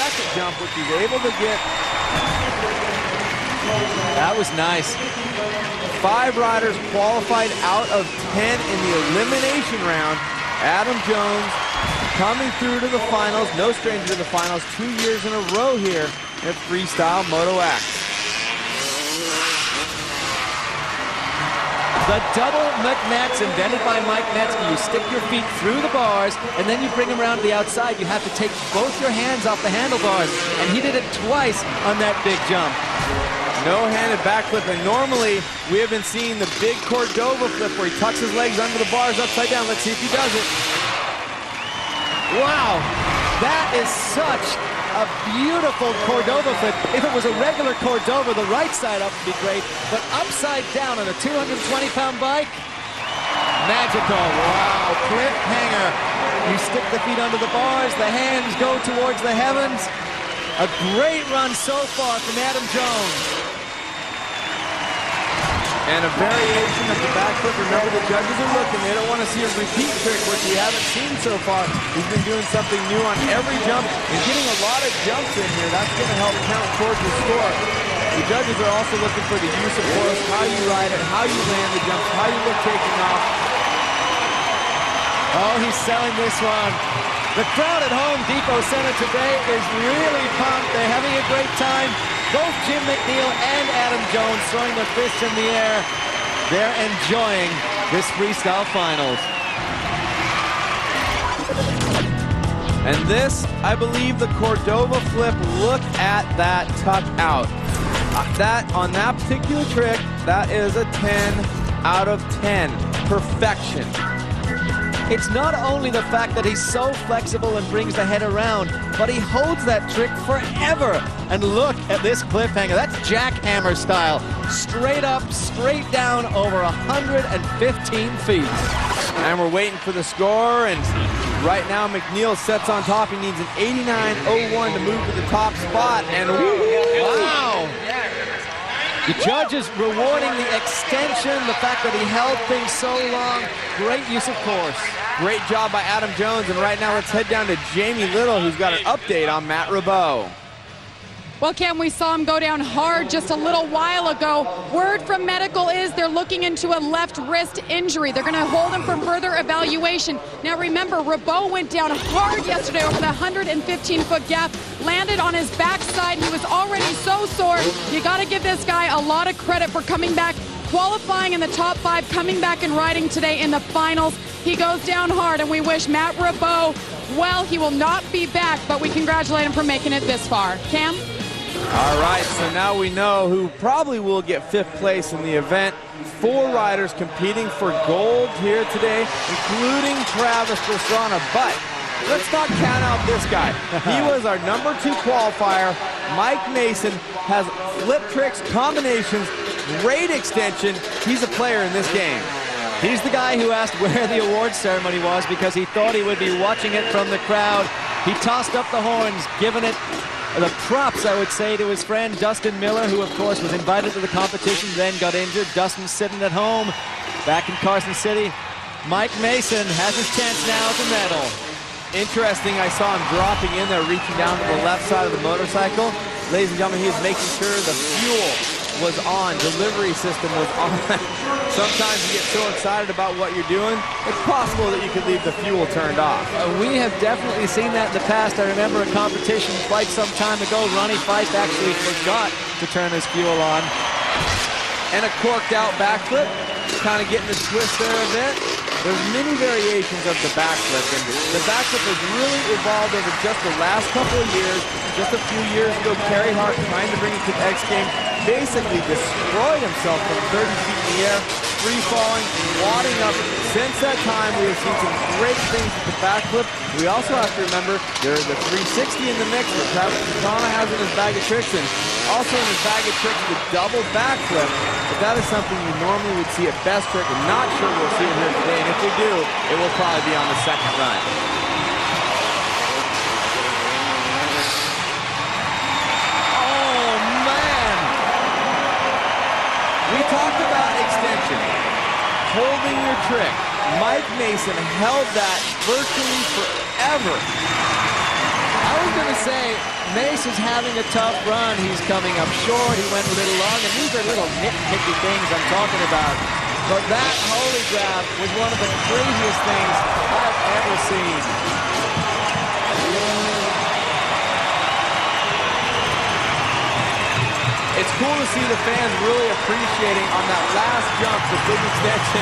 second jump, which he's able to get. That was nice. 5 riders qualified out of 10 in the elimination round. Adam Jones coming through to the finals. No stranger to the finals. 2 years in a row here at Freestyle Moto X. The double McNets invented by Mike Metzger. You stick your feet through the bars, and then you bring them around to the outside. You have to take both your hands off the handlebars, and he did it twice on that big jump. No-handed backflip, and normally we have been seeing the big Cordova flip where he tucks his legs under the bars upside down. Let's see if he does it. Wow, that is such a beautiful Cordova flip. If it was a regular Cordova, the right side up would be great, but upside down on a 220-pound bike, magical. Wow, cliffhanger. You stick the feet under the bars, the hands go towards the heavens. A great run so far from Adam Jones. And a variation of the backflip. Remember, the judges are looking. They don't want to see a repeat trick, which we haven't seen so far. He's been doing something new on every jump and getting a lot of jumps in here. That's going to help count towards the score. The judges are also looking for the use of force, how you ride it, how you land the jumps, how you look taking off. Oh, he's selling this one. The crowd at Home Depot Center today is really pumped. They're having a great time. Both Jim McNeil and Adam Jones throwing their fists in the air. They're enjoying this freestyle finals. And this, I believe, the Cordova flip. Look at that tuck out. On that particular trick, that is a 10 out of 10. Perfection. It's not only the fact that he's so flexible and brings the head around, but he holds that trick forever. And look at this cliffhanger. That's jackhammer style. Straight up, straight down, over 115 feet. And we're waiting for the score, and right now McNeil sets on top. He needs an 89.01 to move to the top spot, and wow! The judges rewarding the extension, the fact that he held things so long. Great use of course. Great job by Adam Jones, and right now let's head down to Jamie Little, who's got an update on Matt Rabot. Well, Cam, we saw him go down hard just a little while ago. Word from medical is they're looking into a left wrist injury. They're going to hold him for further evaluation. Now, remember, Rabot went down hard yesterday over the 115-foot gap, landed on his backside. He was already so sore. You got to give this guy a lot of credit for coming back, qualifying in the top 5, coming back and riding today in the finals. He goes down hard, and we wish Matt Rabot well. He will not be back, but we congratulate him for making it this far. Cam? All right, so now we know who probably will get 5th place in the event. 4 riders competing for gold here today, including Travis Pastrana. But let's not count out this guy. He was our number 2 qualifier. Mike Mason has flip tricks, combinations, great extension. He's a player in this game. He's the guy who asked where the awards ceremony was because he thought he would be watching it from the crowd. He tossed up the horns, giving it the props, I would say, to his friend Dustin Miller, who, of course, was invited to the competition, then got injured. Dustin's sitting at home, back in Carson City. Mike Mason has his chance now to medal. Interesting, I saw him dropping in there, reaching down to the left side of the motorcycle. Ladies and gentlemen, he was making sure the fuel was on, delivery system was on. Sometimes you get so excited about what you're doing, it's possible that you could leave the fuel turned off. We have definitely seen that in the past. I remember a competition quite some time ago. Ronnie Fife actually forgot to turn his fuel on. And a corked out backflip, kind of getting the twist there a bit. There's many variations of the backflip, and the backflip has really evolved over just the last couple of years. Just a few years ago, Carey Hart, trying to bring it to the X Games, basically destroyed himself from 30 feet in the air, free falling, wadding up. Since that time, we have seen some great things with the backflip. We also have to remember there is a 360 in the mix that Travis Pastrana has in his bag of tricks, and also in his bag of tricks the double backflip. But that is something you normally would see at Best Trick. I'm not sure we'll see it here today, and if we do, it will probably be on the second run. We talked about extension, holding your trick. Mike Mason held that virtually forever. I I was going to say, Mace is having a tough run. He's coming up short. He went a little long, and these are little nitpicky things I'm talking about. But that holy grab was one of the craziest things I've ever seen. It's cool to see the fans really appreciating on that last jump the big extension.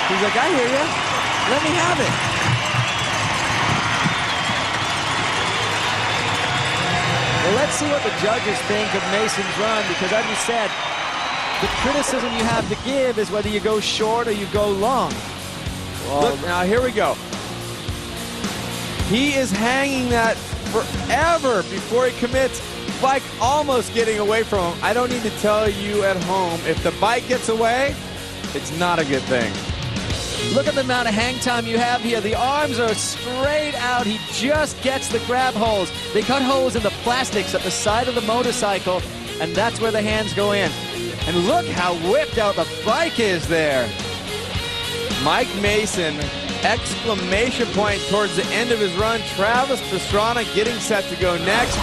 He's like, I hear you. Let me have it. Well, let's see what the judges think of Mason's run, because as you said, the criticism you have to give is whether you go short or you go long. Well, look, now here we go. He is hanging that forever before he commits. Bike almost getting away from him. I don't need to tell you at home, if the bike gets away, it's not a good thing. Look at the amount of hang time you have here. The arms are straight out. He just gets the grab holes. They cut holes in the plastics at the side of the motorcycle, and that's where the hands go in. And look how whipped out the bike is there. Mike Mason, exclamation point towards the end of his run. Travis Pastrana getting set to go next.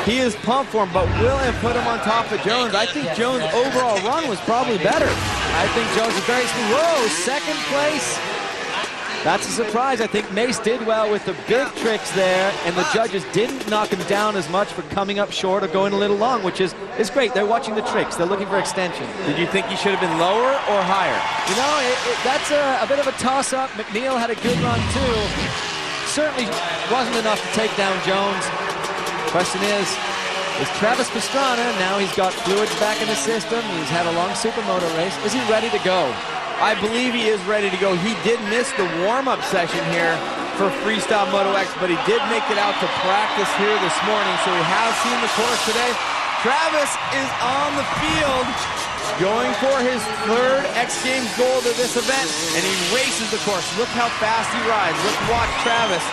He is pumped for him, but will it put him on top of Jones? I think Jones' overall run was probably better. I think Jones is very smooth. Whoa, second place. That's a surprise. I think Mace did well with the big tricks there, and the judges didn't knock him down as much for coming up short or going a little long, which is great. They're watching the tricks. They're looking for extension. Did you think he should have been lower or higher? You know, that's a bit of a toss-up. McNeil had a good run, too. Certainly wasn't enough to take down Jones. Question is Travis Pastrana, now he's got fluids back in the system. He's had a long supermoto race. Is he ready to go? I believe he is ready to go. He did miss the warm-up session here for Freestyle Moto X, but he did make it out to practice here this morning, so he has seen the course today. Travis is on the field, going for his third X Games gold of this event, and he races the course. Look how fast he rides. Let's watch Travis.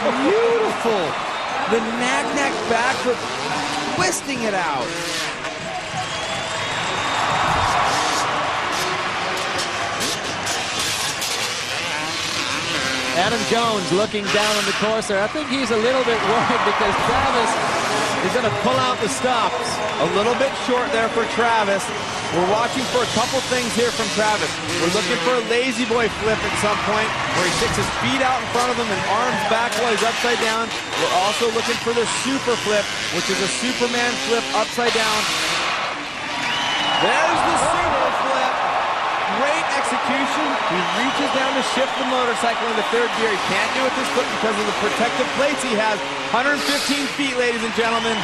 Oh, beautiful. The knack-knack backflip, twisting it out. Adam Jones looking down on the course there. I think he's a little bit worried because Travis is going to pull out the stops. A little bit short there for Travis. We're watching for a couple things here from Travis. We're looking for a lazy boy flip at some point where he sticks his feet out in front of him and arms back while he's upside down. We're also looking for the super flip, which is a Superman flip upside down. There's the super flip. Great execution. He reaches down to shift the motorcycle into third gear. He can't do it this foot because of the protective plates he has. 115 feet, ladies and gentlemen.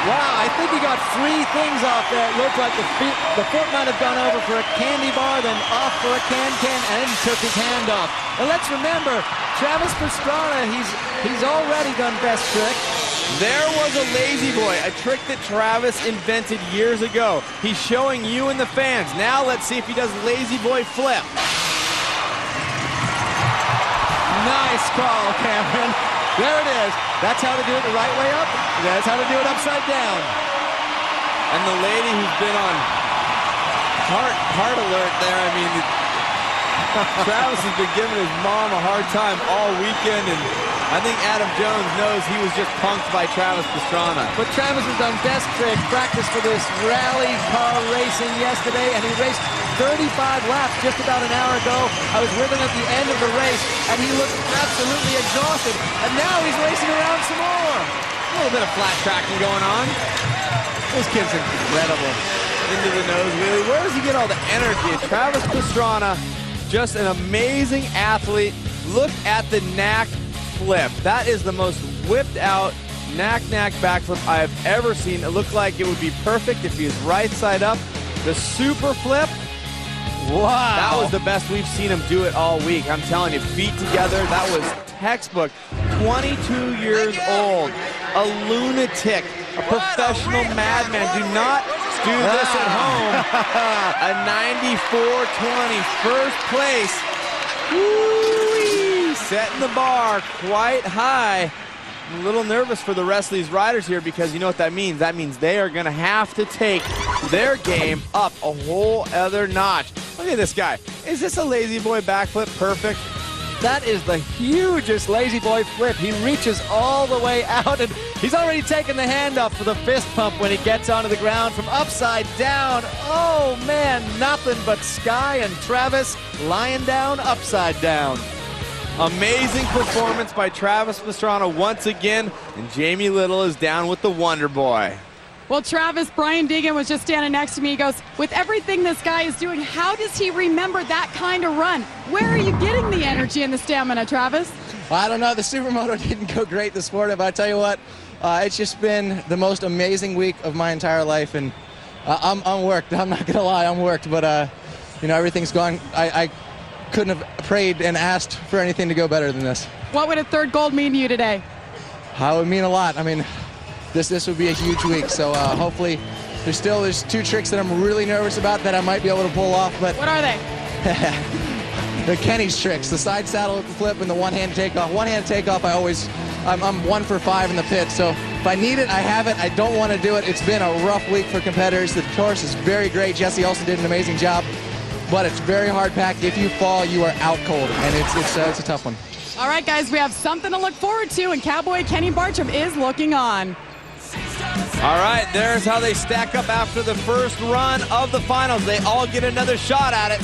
Wow, I think he got 3 things off there. It looked like the foot might have gone over for a candy bar, then off for a can, and he took his hand off. And let's remember, Travis Pastrana, he's already done best trick. There was a lazy boy, a trick that Travis invented years ago. He's showing you and the fans. Now let's see if he does lazy boy flip. Nice call, Cameron. There it is. That's how to do it the right way up. That's how to do it upside down. And the lady who's been on heart alert there, I mean, Travis has been giving his mom a hard time all weekend, and I think Adam Jones knows he was just punked by Travis Pastrana. But Travis has done best trick, practice for this rally car racing yesterday, and he raced 35 laps just about an hour ago. I was with him at the end of the race, and he looked absolutely exhausted. And now he's racing around some more. A little bit of flat tracking going on. This kid's incredible. Into the nose wheelie. Where does he get all the energy? Travis Pastrana, just an amazing athlete. Look at the knack flip. That is the most whipped out knack-knack backflip I have ever seen. It looked like it would be perfect if he was right side up. The super flip. Wow. That was the best we've seen him do it all week. I'm telling you, feet together, that was textbook. 22 years old, a lunatic, a professional madman. Do not do this at home. A 94-20, first place. Woo-wee. Setting the bar quite high. I'm a little nervous for the rest of these riders here because you know what that means? That means they are going to have to take their game up a whole other notch. Look at this guy. Is this a lazy boy backflip perfect? That is the hugest lazy boy flip. He reaches all the way out, and he's already taken the hand up for the fist pump when he gets onto the ground from upside down. Oh, man, nothing but Sky and Travis lying down upside down. Amazing performance by Travis Pastrana once again, and Jamie Little is down with the Wonder Boy. Well, Travis, Brian Deegan was just standing next to me. He goes, with everything this guy is doing, how does he remember that kind of run? Where are you getting the energy and the stamina, Travis? Well, I don't know. The Supermoto didn't go great this morning, but I tell you what, it's just been the most amazing week of my entire life, and I'm worked. I'm not going to lie, I'm worked, but, you know, everything's gone. I couldn't have prayed and asked for anything to go better than this. What would a third gold mean to you today? It would mean a lot. I mean, this would be a huge week, so hopefully there's two tricks that I'm really nervous about that I might be able to pull off. But what are they? The Kenny's tricks, the side saddle with the flip and the one-hand takeoff. One-hand takeoff, I'm 1 for 5 in the pit, so if I need it, I have it. I don't want to do it. It's been a rough week for competitors. The course is very great. Jesse also did an amazing job, but it's very hard packed. If you fall, you are out cold, and it's a tough one. All right, guys, we have something to look forward to, and Cowboy Kenny Bartram is looking on. All right, there's how they stack up after the first run of the finals. They all get another shot at it.